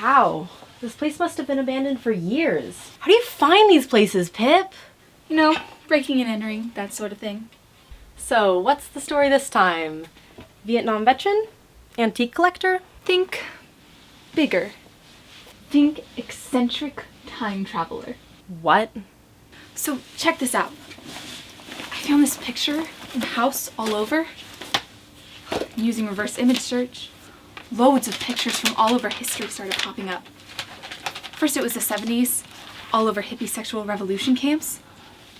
How? This place must have been abandoned for years. How do you find these places, Pip? You know, breaking and entering, that sort of thing. So, what's the story this time? Vietnam veteran? Antique collector? Think bigger. Think eccentric time traveler. What? So check this out. I found this picture in the house all over. Using reverse image search, loads of pictures from all over history started popping up. First it was the 70s, all over hippie sexual revolution camps.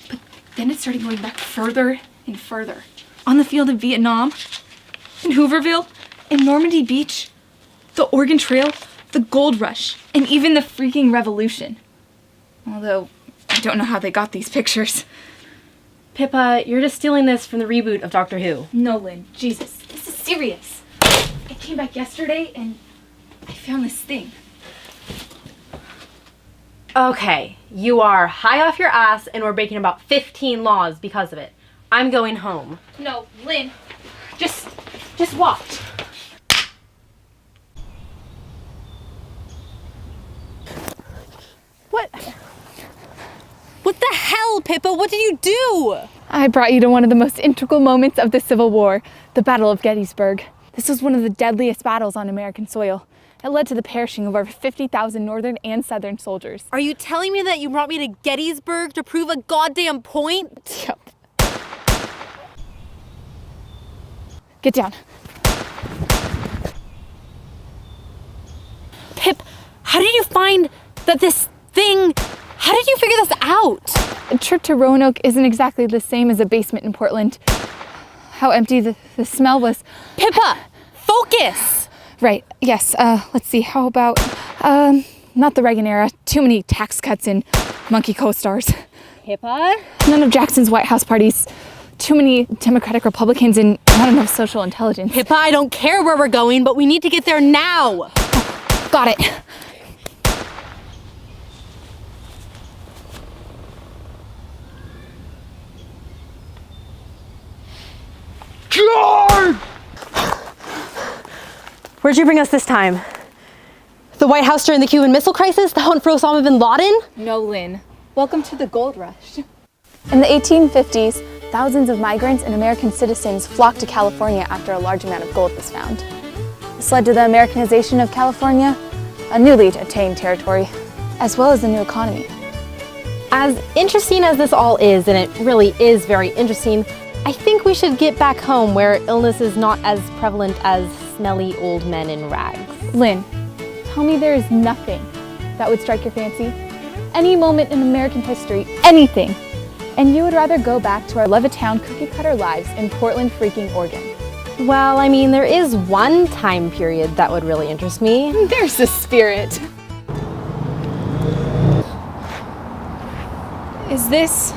But then it started going back further and further. On the field in Vietnam, in Hooverville, in Normandy Beach, the Oregon Trail, the Gold Rush, and even the freaking Revolution. Although, I don't know how they got these pictures. Pippa, you're just stealing this from the reboot of Doctor Who. No, Lynn, Jesus, this is serious. I came back yesterday and I found this thing. Okay, you are high off your ass and we're breaking about 15 laws because of it. I'm going home. No, Lynn, just watch. What the hell, Pippa? What did you do? I brought you to one of the most integral moments of the Civil War, the Battle of Gettysburg. This was one of the deadliest battles on American soil. It led to the perishing of over 50,000 Northern and Southern soldiers. Are you telling me that you brought me to Gettysburg to prove a goddamn point? Yep. Get down. Pip, how did you find that this thing... How did you figure this out? A trip to Roanoke isn't exactly the same as a basement in Portland. How empty the smell was. Pippa, focus! Right, yes, let's see, how about, not the Reagan era, too many tax cuts and monkey co-stars. Pippa? None of Jackson's White House parties, too many Democratic Republicans and not enough social intelligence. Pippa, I don't care where we're going, but we need to get there now. Got it. Where'd you bring us this time? The White House during the Cuban Missile Crisis? The hunt for Osama bin Laden? No, Lynn. Welcome to the gold rush. In the 1850s, thousands of migrants and American citizens flocked to California after a large amount of gold was found. This led to the Americanization of California, a newly attained territory, as well as a new economy. As interesting as this all is, and it really is very interesting, I think we should get back home where illness is not as prevalent as smelly old men in rags. Lynn, tell me there is nothing that would strike your fancy? Any moment in American history, anything, and you would rather go back to our Levittown cookie-cutter lives in Portland, freaking Oregon. Well, I mean, there is one time period that would really interest me. There's the spirit. Is this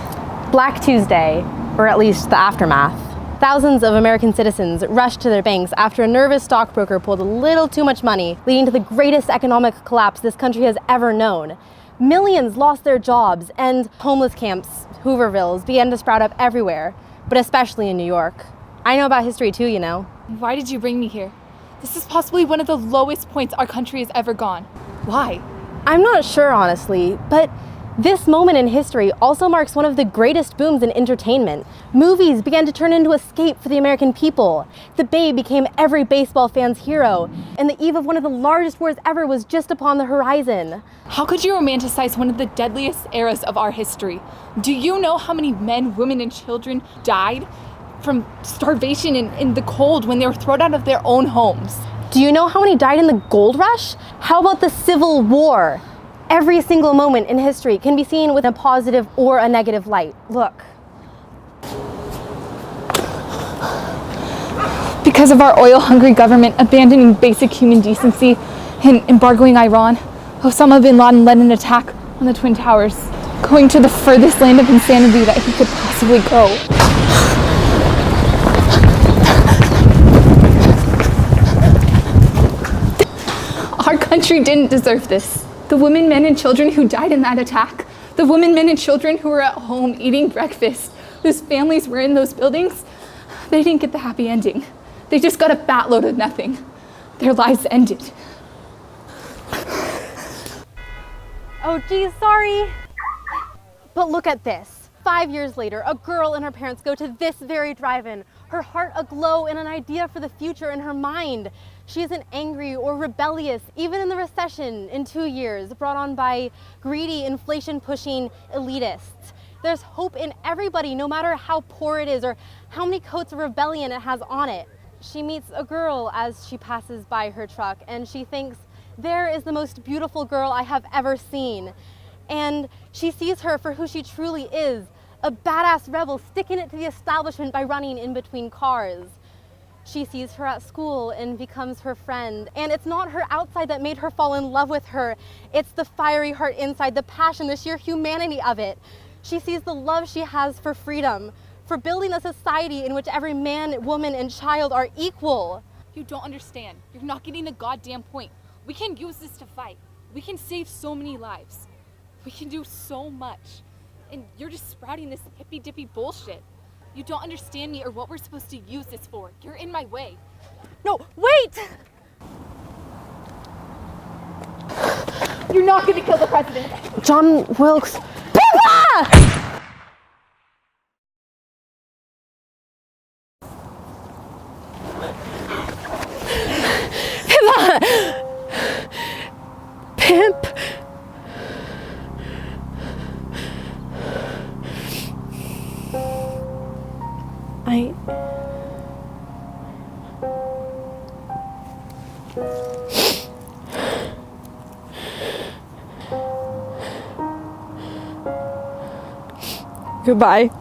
Black Tuesday, or at least the aftermath? Thousands of American citizens rushed to their banks after a nervous stockbroker pulled a little too much money, leading to the greatest economic collapse this country has ever known. Millions lost their jobs, and homeless camps, Hoovervilles, began to sprout up everywhere, but especially in New York. I know about history too, you know. Why did you bring me here? This is possibly one of the lowest points our country has ever gone. Why? I'm not sure, honestly, but this moment in history also marks one of the greatest booms in entertainment. Movies began to turn into escape for the American people. The Bay became every baseball fan's hero, and the eve of one of the largest wars ever was just upon the horizon. How could you romanticize one of the deadliest eras of our history? Do you know how many men, women, and children died from starvation and in the cold when they were thrown out of their own homes? Do you know how many died in the gold rush? How about the Civil War? Every single moment in history can be seen with a positive or a negative light. Look. Because of our oil-hungry government abandoning basic human decency and embargoing Iran, Osama bin Laden led an attack on the Twin Towers, going to the furthest land of insanity that he could possibly go. Our country didn't deserve this. The women, men, and children who died in that attack, the women, men, and children who were at home eating breakfast, whose families were in those buildings, they didn't get the happy ending. They just got a fat load of nothing. Their lives ended. Oh geez, sorry. But look at this. 5 years later, a girl and her parents go to this very drive-in, her heart aglow in an idea for the future in her mind. She isn't angry or rebellious, even in the recession in 2 years, brought on by greedy, inflation-pushing elitists. There's hope in everybody, no matter how poor it is or how many coats of rebellion it has on it. She meets a girl as she passes by her truck, and she thinks, there is the most beautiful girl I have ever seen. And she sees her for who she truly is, a badass rebel sticking it to the establishment by running in between cars. She sees her at school and becomes her friend. And it's not her outside that made her fall in love with her. It's the fiery heart inside, the passion, the sheer humanity of it. She sees the love she has for freedom, for building a society in which every man, woman, and child are equal. You don't understand. You're not getting the goddamn point. We can use this to fight. We can save so many lives. We can do so much. And you're just sprouting this hippy-dippy bullshit. You don't understand me or what we're supposed to use this for. You're in my way. No, wait! You're not gonna kill the president. John Wilkes. Pippa! Pippa! Pimp! Goodbye.